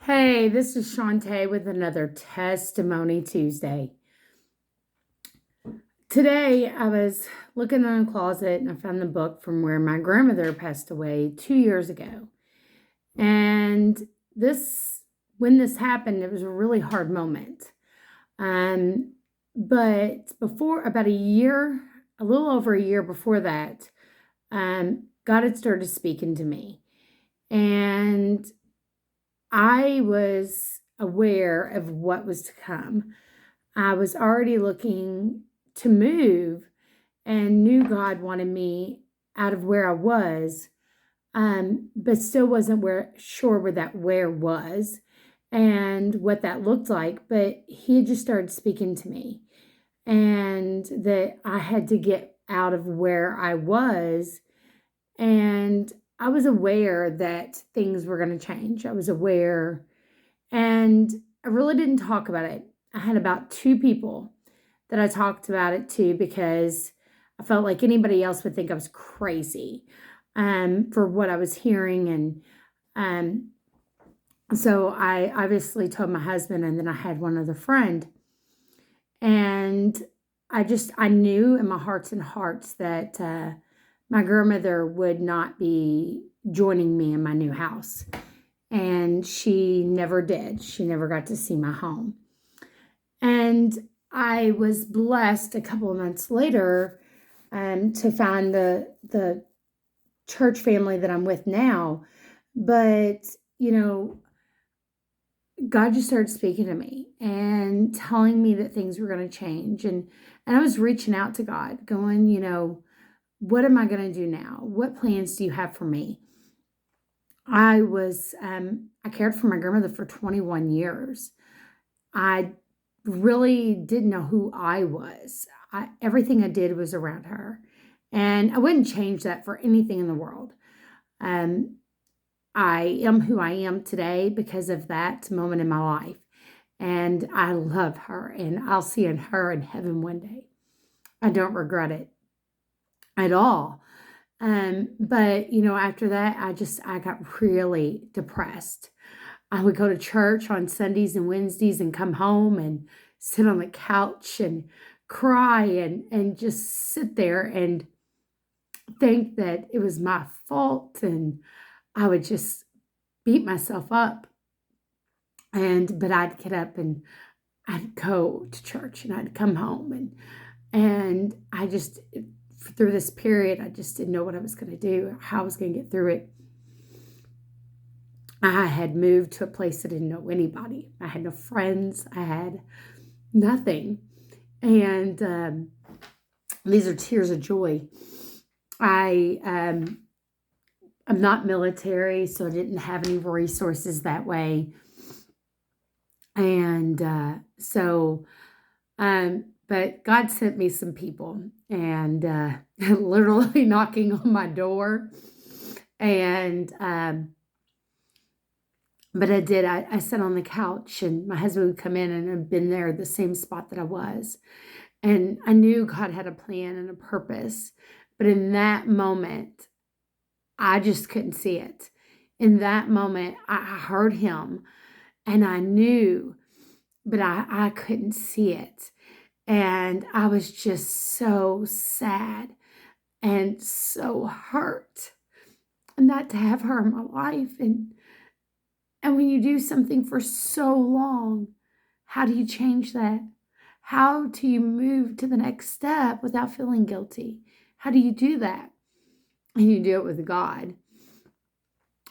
Hey, this is Shantae with another Testimony Tuesday. Today, I was looking in a closet and I found the book from where my grandmother passed away 2 years ago. And when this happened, it was a really hard moment. Um, but about a little over a year before that, God had started speaking to me. And I was aware of what was to come. I was already looking to move and knew God wanted me out of where I was, but still wasn't sure where that where was and what that looked like. But He had just started speaking to me, and that I had to get out of where I was. And I was aware that things were going to change. I was aware, and I really didn't talk about it. I had about two people that I talked about it to because I felt like anybody else would think I was crazy for what I was hearing. And um, so I obviously told my husband, and then I had one other friend. And I knew in my hearts and hearts that my grandmother would not be joining me in my new house. And she never did. She never got to see my home. And I was blessed a couple of months later to find the church family that I'm with now. But, God just started speaking to me and telling me that things were going to change. And I was reaching out to God, going, what am I going to do now? What plans do you have for me? I cared for my grandmother for 21 years. I really didn't know who I was. Everything I did was around her. And I wouldn't change that for anything in the world. Um, I am who I am today because of that moment in my life. And I love her, and I'll see her in heaven one day. I don't regret it at all. But after that, I got really depressed. I would go to church on Sundays and Wednesdays and come home and sit on the couch and cry and just sit there and think that it was my fault, and I would just beat myself up. But I'd get up and I'd go to church and I'd come home, and I just, through this period, I just didn't know what I was going to do, how I was going to get through it. I had moved to a place I didn't know anybody. I had no friends. I had nothing. And these are tears of joy. I'm not military, so I didn't have any resources that way. And but God sent me some people, and literally knocking on my door. And but I did. I sat on the couch, and my husband would come in, and I'd been there, the same spot that I was. And I knew God had a plan and a purpose. But in that moment, I just couldn't see it. In that moment, I heard Him, and I knew, but I couldn't see it. And I was just so sad and so hurt not to have her in my life. And when you do something for so long, how do you change that? How do you move to the next step without feeling guilty? How do you do that? And you do it with God.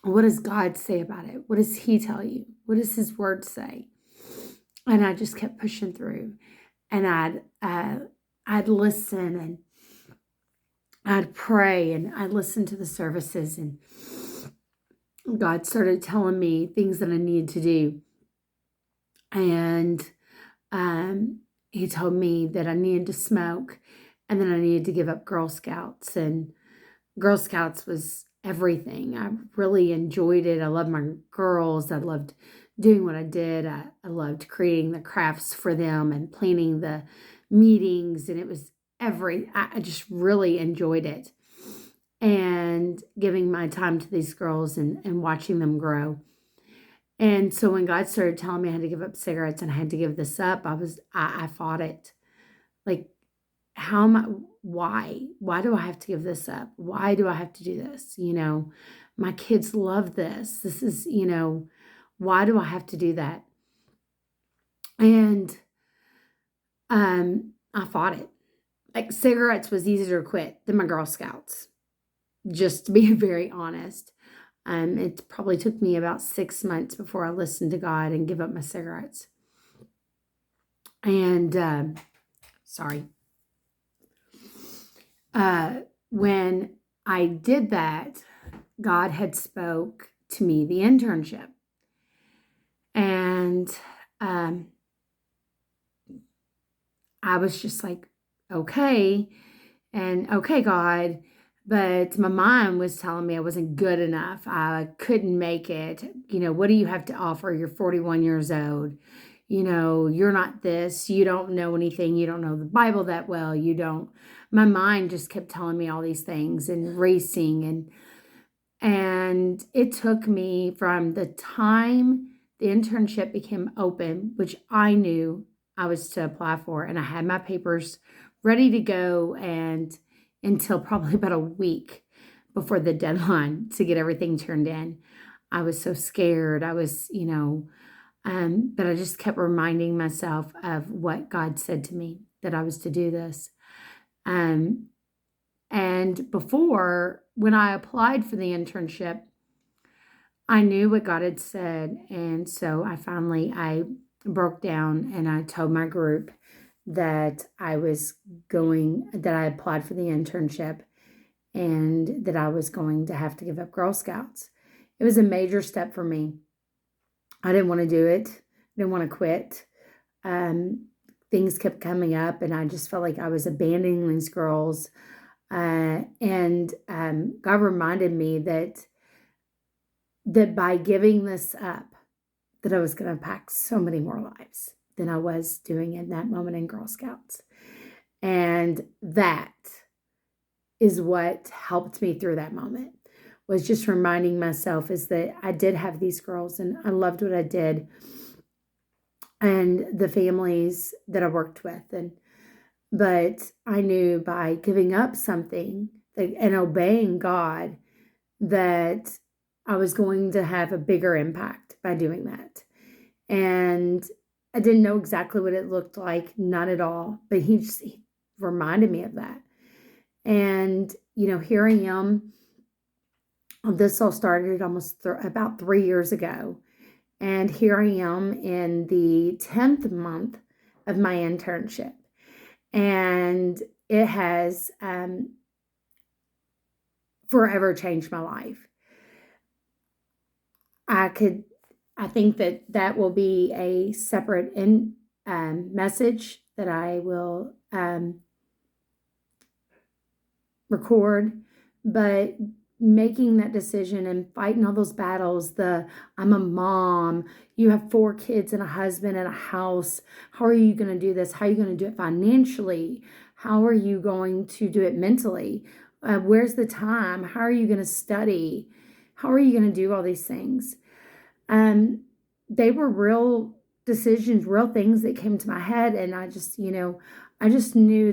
What does God say about it? What does He tell you? What does His word say? And I just kept pushing through. And I'd listen, and I'd pray, and I'd listen to the services, and God started telling me things that I needed to do. And He told me that I needed to smoke, and then I needed to give up Girl Scouts. And Girl Scouts was everything. I really enjoyed it. I loved my girls. I loved doing what I did. I loved creating the crafts for them and planning the meetings. And it was I just really enjoyed it. And giving my time to these girls and watching them grow. And so when God started telling me I had to give up cigarettes and I had to give this up, I fought it. Like, how am I, why do I have to give this up? Why do I have to do this? My kids love this. This is, why do I have to do that? And I fought it. Like, cigarettes was easier to quit than my Girl Scouts, just to be very honest. It probably took me about 6 months before I listened to God and give up my cigarettes. And sorry. When I did that, God had spoke to me the internship. And I was just like, okay. And okay, God. But my mind was telling me I wasn't good enough. I couldn't make it. What do you have to offer? You're 41 years old. You're not this. You don't know anything. You don't know the Bible that well. You don't. My mind just kept telling me all these things and racing. And it took me from the time the internship became open, which I knew I was to apply for, and I had my papers ready to go, and until probably about a week before the deadline to get everything turned in. I was so scared. I was, but I just kept reminding myself of what God said to me, that I was to do this. And before, when I applied for the internship, I knew what God had said. And so I broke down and I told my group that I applied for the internship and that I was going to have to give up Girl Scouts. It was a major step for me. I didn't want to do it. I didn't want to quit. Things kept coming up and I just felt like I was abandoning these girls. And God reminded me that by giving this up, that I was going to impact so many more lives than I was doing in that moment in Girl Scouts. And that is what helped me through that moment, was just reminding myself is that I did have these girls and I loved what I did and the families that I worked with. But I knew by giving up something and obeying God that I was going to have a bigger impact by doing that. And I didn't know exactly what it looked like, not at all, but he reminded me of that. And, here I am. This all started almost about 3 years ago. And here I am in the 10th month of my internship. And it has forever changed my life. I think that will be a separate message that I will record, but making that decision and fighting all those battles, I'm a mom, you have 4 kids and a husband and a house. How are you going to do this? How are you going to do it financially? How are you going to do it mentally? Where's the time? How are you going to study? How are you going to do all these things? They were real decisions, real things that came to my head. And I just knew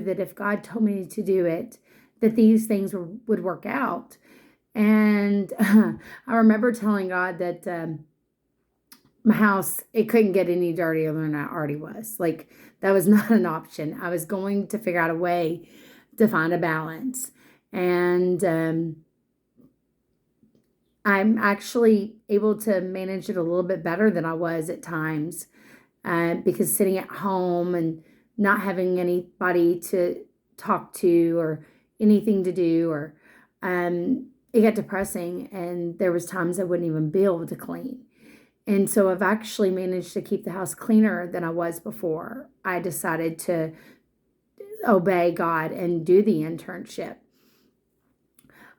that if God told me to do it, that these things would work out. And I remember telling God that my house, it couldn't get any dirtier than I already was. Like, that was not an option. I was going to figure out a way to find a balance. And I'm actually able to manage it a little bit better than I was at times, because sitting at home and not having anybody to talk to or anything to do, or it got depressing, and there was times I wouldn't even be able to clean. And so I've actually managed to keep the house cleaner than I was before I decided to obey God and do the internship.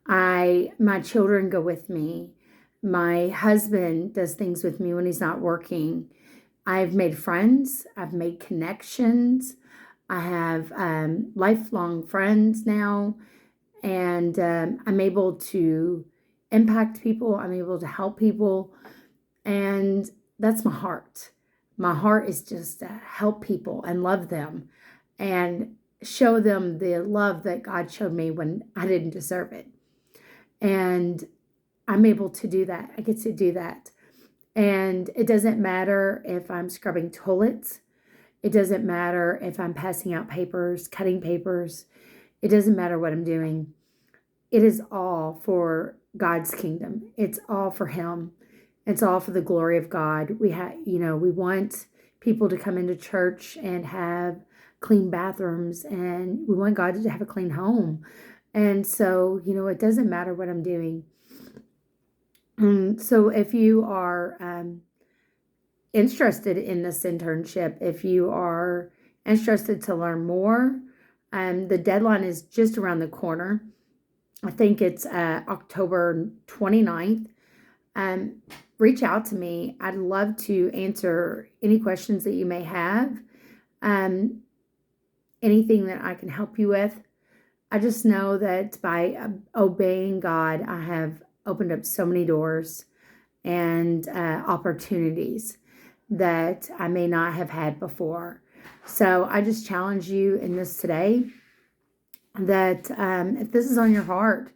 My children go with me. My husband does things with me when he's not working. I've made friends. I've made connections. I have lifelong friends now. And I'm able to impact people. I'm able to help people. And that's my heart. My heart is just to help people and love them and show them the love that God showed me when I didn't deserve it. And I'm able to do that. I get to do that. And it doesn't matter if I'm scrubbing toilets. It doesn't matter if I'm passing out papers, cutting papers. It doesn't matter what I'm doing. It is all for God's kingdom. It's all for Him. It's all for the glory of God. We want people to come into church and have clean bathrooms, and we want God to have a clean home. And so, it doesn't matter what I'm doing. So if you are interested in this internship, if you are interested to learn more, the deadline is just around the corner. I think it's October 29th. Reach out to me. I'd love to answer any questions that you may have. Anything that I can help you with. I just know that by obeying God, I have opened up so many doors and opportunities that I may not have had before. So I just challenge you in this today that if this is on your heart,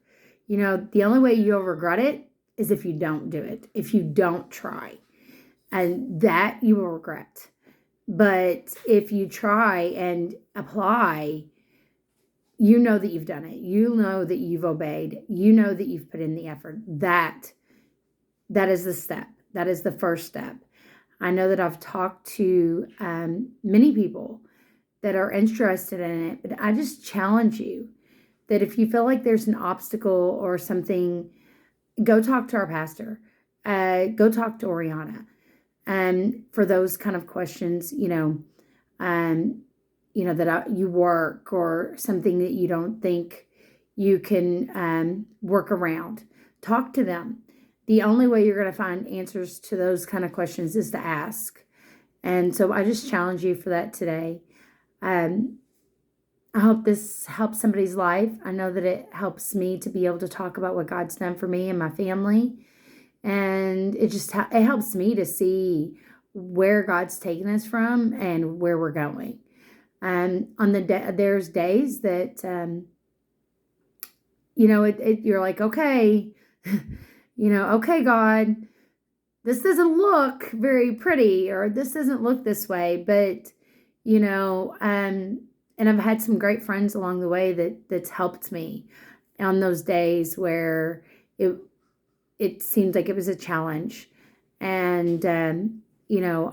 the only way you'll regret it is if you don't do it, if you don't try, and that you will regret. But if you try and apply, you know that you've done it. You know that you've obeyed. You know that you've put in the effort. That is the step. That is the first step. I know that I've talked to many people that are interested in it, but I just challenge you that if you feel like there's an obstacle or something, go talk to our pastor. Go talk to Oriana. For those kind of questions, that you work or something that you don't think you can work around. Talk to them. The only way you're going to find answers to those kind of questions is to ask. And so I just challenge you for that today. I hope this helps somebody's life. I know that it helps me to be able to talk about what God's done for me and my family. And it helps me to see where God's taken us from and where we're going. There's days that, you're like, okay, okay, God, this doesn't look very pretty, or this doesn't look this way, but, and I've had some great friends along the way that's helped me on those days where it seemed like it was a challenge. And,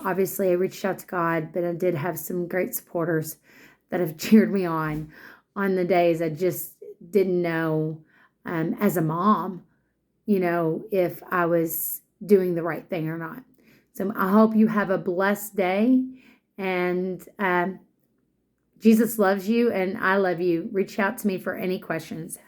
obviously I reached out to God, but I did have some great supporters that have cheered me on the days I just didn't know, as a mom, if I was doing the right thing or not. So I hope you have a blessed day, and Jesus loves you and I love you. Reach out to me for any questions.